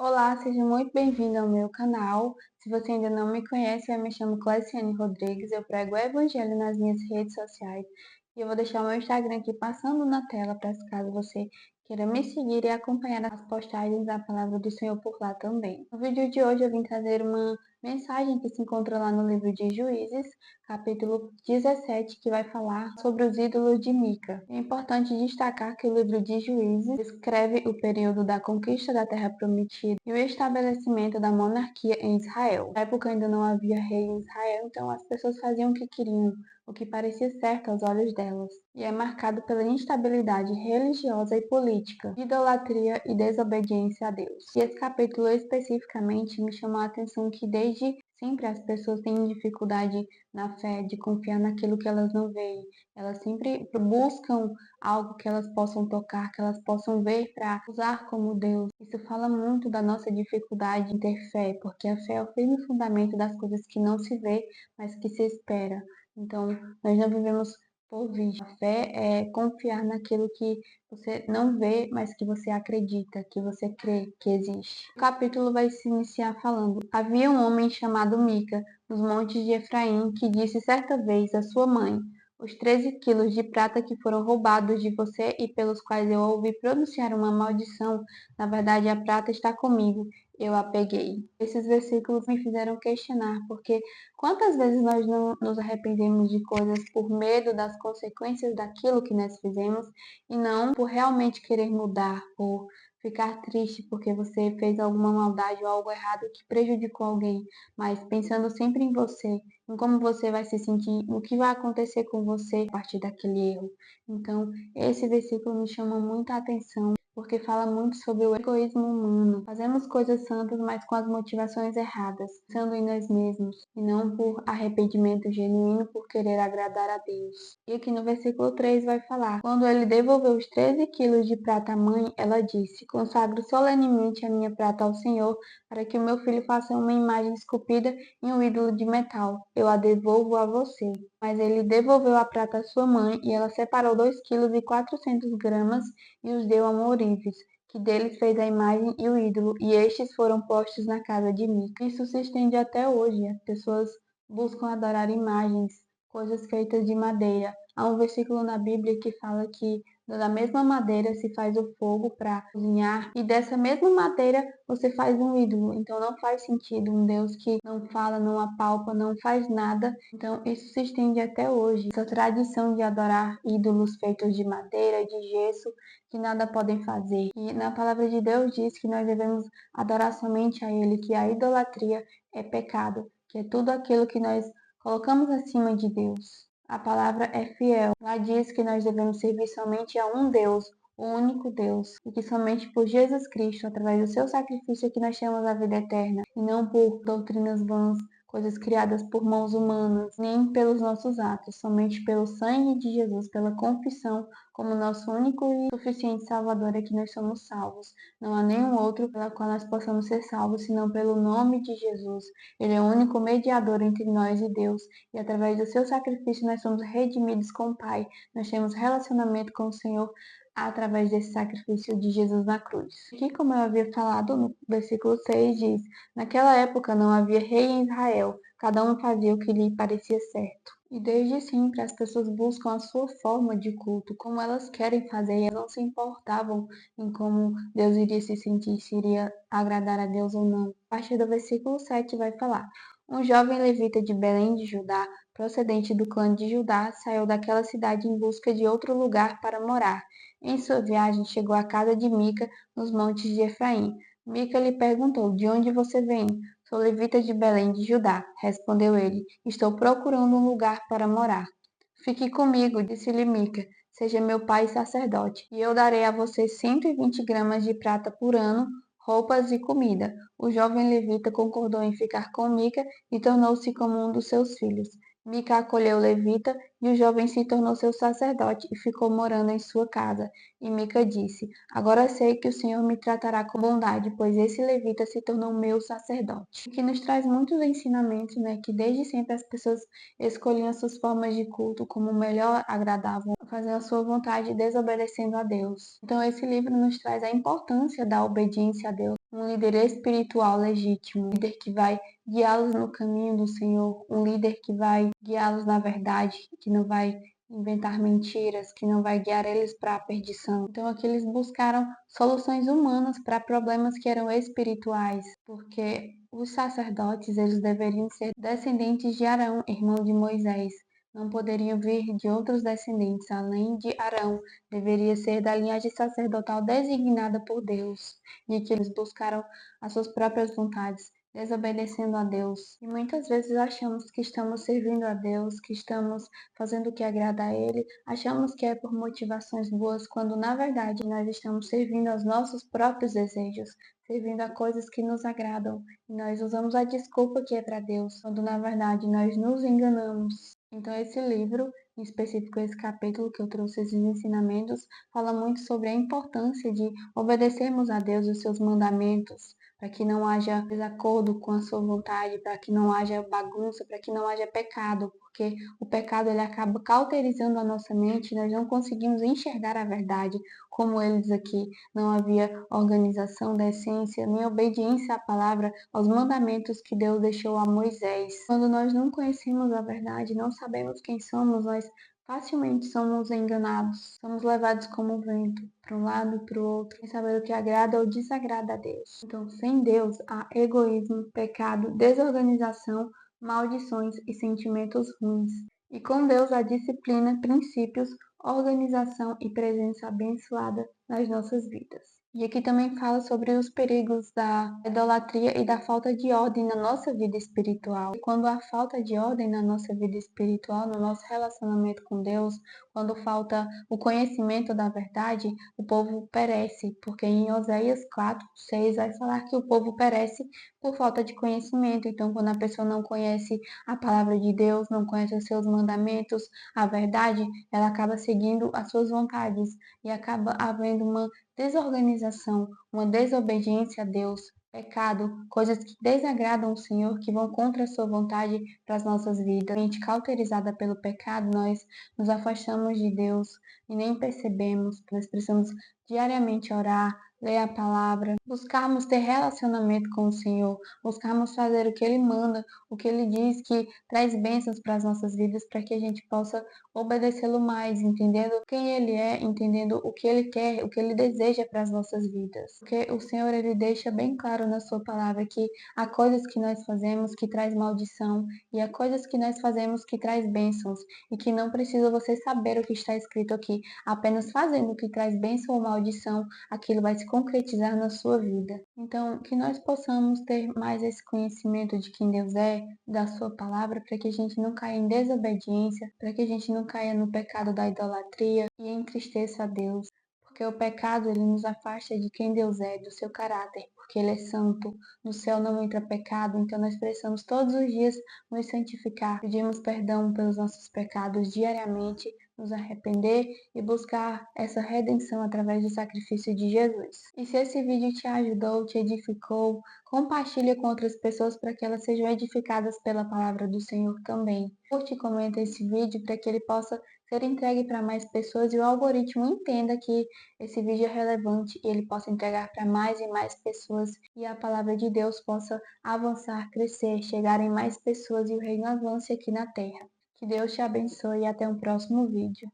Olá, seja muito bem-vindo ao meu canal. Se você ainda não me conhece, eu me chamo Cleciane Rodrigues, eu prego o Evangelho nas minhas redes sociais e eu vou deixar o meu Instagram aqui passando na tela para caso você queira me seguir e acompanhar as postagens da Palavra do Senhor por lá também. No vídeo de hoje eu vim trazer uma mensagem que se encontra lá no livro de Juízes, capítulo 17, que vai falar sobre os ídolos de Mica. É importante destacar que o livro de Juízes descreve o período da conquista da Terra Prometida e o estabelecimento da monarquia em Israel. Na época ainda não havia rei em Israel, então as pessoas faziam o que queriam, o que parecia certo aos olhos delas, e é marcado pela instabilidade religiosa e política, idolatria e desobediência a Deus. E esse capítulo especificamente me chamou a atenção que desde sempre as pessoas têm dificuldade na fé, de confiar naquilo que elas não veem. Elas sempre buscam algo que elas possam tocar, que elas possam ver para usar como Deus. Isso fala muito da nossa dificuldade em ter fé, porque a fé é o firme fundamento das coisas que não se vê, mas que se espera. Então, nós não vivemos por vista. A fé é confiar naquilo que você não vê, mas que você acredita, que você crê que existe. O capítulo vai se iniciar falando: havia um homem chamado Mica, nos montes de Efraim, que disse certa vez à sua mãe: os 13 quilos de prata que foram roubados de você e pelos quais eu ouvi pronunciar uma maldição, na verdade a prata está comigo, eu a peguei. Esses versículos me fizeram questionar, porque quantas vezes nós não nos arrependemos de coisas por medo das consequências daquilo que nós fizemos e não por realmente querer mudar, por ficar triste porque você fez alguma maldade ou algo errado que prejudicou alguém, mas pensando sempre em você, em como você vai se sentir, o que vai acontecer com você a partir daquele erro. Então, esse versículo me chama muita atenção, porque fala muito sobre o egoísmo humano. Fazemos coisas santas, mas com as motivações erradas, pensando em nós mesmos, e não por arrependimento genuíno, por querer agradar a Deus. E aqui no versículo 3 vai falar: quando ele devolveu os 13 quilos de prata à mãe, ela disse: consagro solenemente a minha prata ao Senhor, para que o meu filho faça uma imagem esculpida em um ídolo de metal. Eu a devolvo a você. Mas ele devolveu a prata à sua mãe, e ela separou 2,4 kg e os deu a um ourives, que deles fez a imagem e o ídolo, e estes foram postos na casa de Mica. Isso se estende até hoje. As pessoas buscam adorar imagens, coisas feitas de madeira. Há um versículo na Bíblia que fala que da mesma madeira se faz o fogo para cozinhar, e dessa mesma madeira você faz um ídolo. Então não faz sentido um Deus que não fala, não apalpa, não faz nada. Então isso se estende até hoje. Essa tradição de adorar ídolos feitos de madeira, de gesso, que nada podem fazer. E na palavra de Deus diz que nós devemos adorar somente a Ele, que a idolatria é pecado, que é tudo aquilo que nós colocamos acima de Deus. A palavra é fiel. Lá diz que nós devemos servir somente a um Deus, o único Deus, e que somente por Jesus Cristo, através do seu sacrifício, é que nós temos a vida eterna, e não por doutrinas vãs, coisas criadas por mãos humanas, nem pelos nossos atos, somente pelo sangue de Jesus, pela confissão como nosso único e suficiente Salvador é que nós somos salvos. Não há nenhum outro pela qual nós possamos ser salvos, senão pelo nome de Jesus. Ele é o único mediador entre nós e Deus, e através do seu sacrifício nós somos redimidos com o Pai. Nós temos relacionamento com o Senhor através desse sacrifício de Jesus na cruz. Aqui, como eu havia falado, no versículo 6 diz: naquela época não havia rei em Israel, cada um fazia o que lhe parecia certo. E desde sempre as pessoas buscam a sua forma de culto, como elas querem fazer, e elas não se importavam em como Deus iria se sentir, se iria agradar a Deus ou não. A partir do versículo 7 vai falar: um jovem levita de Belém de Judá, procedente do clã de Judá, saiu daquela cidade em busca de outro lugar para morar. Em sua viagem chegou à casa de Mica, nos montes de Efraim. Mica lhe perguntou: de onde você vem? Sou levita de Belém de Judá, respondeu ele. Estou procurando um lugar para morar. Fique comigo, disse-lhe Mica. Seja meu pai sacerdote, e eu darei a você 120 gramas de prata por ano, roupas e comida. O jovem levita concordou em ficar com Mica e tornou-se como um dos seus filhos. Mica acolheu o levita e o jovem se tornou seu sacerdote e ficou morando em sua casa. E Mica disse: agora sei que o Senhor me tratará com bondade, pois esse levita se tornou meu sacerdote. O que nos traz muitos ensinamentos, né? Que desde sempre as pessoas escolhiam suas formas de culto como melhor agradavam, fazendo a sua vontade, desobedecendo a Deus. Então esse livro nos traz a importância da obediência a Deus, um líder espiritual legítimo, um líder que vai guiá-los no caminho do Senhor, um líder que vai guiá-los na verdade, que não vai inventar mentiras, que não vai guiar eles para a perdição. Então aqui eles buscaram soluções humanas para problemas que eram espirituais, porque os sacerdotes eles deveriam ser descendentes de Arão, irmão de Moisés. Não poderiam vir de outros descendentes além de Arão, deveria ser da linhagem sacerdotal designada por Deus, e que eles buscaram as suas próprias vontades, desobedecendo a Deus. E muitas vezes achamos que estamos servindo a Deus, que estamos fazendo o que agrada a Ele, achamos que é por motivações boas, quando na verdade nós estamos servindo aos nossos próprios desejos, servindo a coisas que nos agradam. E nós usamos a desculpa que é para Deus, quando na verdade nós nos enganamos. Então esse livro, em específico esse capítulo que eu trouxe esses ensinamentos, fala muito sobre a importância de obedecermos a Deus e os seus mandamentos, para que não haja desacordo com a sua vontade, para que não haja bagunça, para que não haja pecado, porque o pecado ele acaba cauterizando a nossa mente, nós não conseguimos enxergar a verdade, como ele diz aqui, não havia organização da essência, nem obediência à palavra, aos mandamentos que Deus deixou a Moisés. Quando nós não conhecemos a verdade, não sabemos quem somos, nós facilmente somos enganados, somos levados como vento, para um lado e para o outro, sem saber o que agrada ou desagrada a Deus. Então, sem Deus, há egoísmo, pecado, desorganização, maldições e sentimentos ruins. E com Deus, há disciplina, princípios, organização e presença abençoada nas nossas vidas. E aqui também fala sobre os perigos da idolatria e da falta de ordem na nossa vida espiritual. E quando há falta de ordem na nossa vida espiritual, no nosso relacionamento com Deus, quando falta o conhecimento da verdade, o povo perece, porque em Oséias 4:6 vai falar que o povo perece por falta de conhecimento. Então, quando a pessoa não conhece a palavra de Deus, não conhece os seus mandamentos, a verdade, ela acaba seguindo as suas vontades e acaba havendo uma desorganização, uma desobediência a Deus, pecado, coisas que desagradam o Senhor, que vão contra a sua vontade para as nossas vidas. Mente cauterizada pelo pecado, nós nos afastamos de Deus e nem percebemos. Nós precisamos diariamente orar, ler a palavra, buscarmos ter relacionamento com o Senhor, buscarmos fazer o que Ele manda, o que Ele diz que traz bênçãos para as nossas vidas, para que a gente possa obedecê-lo mais, entendendo quem Ele é, entendendo o que Ele quer, o que Ele deseja para as nossas vidas. Porque o Senhor, Ele deixa bem claro na sua palavra que há coisas que nós fazemos que traz maldição e há coisas que nós fazemos que traz bênçãos e que não precisa você saber o que está escrito aqui, apenas fazendo o que traz bênção ou maldição, aquilo vai se concretizar na sua vida. Então, que nós possamos ter mais esse conhecimento de quem Deus é, da sua palavra, para que a gente não caia em desobediência, para que a gente não caia no pecado da idolatria e entristeça a Deus. Porque o pecado, ele nos afasta de quem Deus é, do seu caráter, porque Ele é santo. No céu não entra pecado, então nós precisamos todos os dias nos santificar, pedirmos perdão pelos nossos pecados diariamente, nos arrepender e buscar essa redenção através do sacrifício de Jesus. E se esse vídeo te ajudou, te edificou, compartilhe com outras pessoas para que elas sejam edificadas pela palavra do Senhor também. Curte e comenta esse vídeo para que ele possa ser entregue para mais pessoas e o algoritmo entenda que esse vídeo é relevante e ele possa entregar para mais e mais pessoas e a palavra de Deus possa avançar, crescer, chegar em mais pessoas e o reino avance aqui na terra. Que Deus te abençoe e até um próximo vídeo.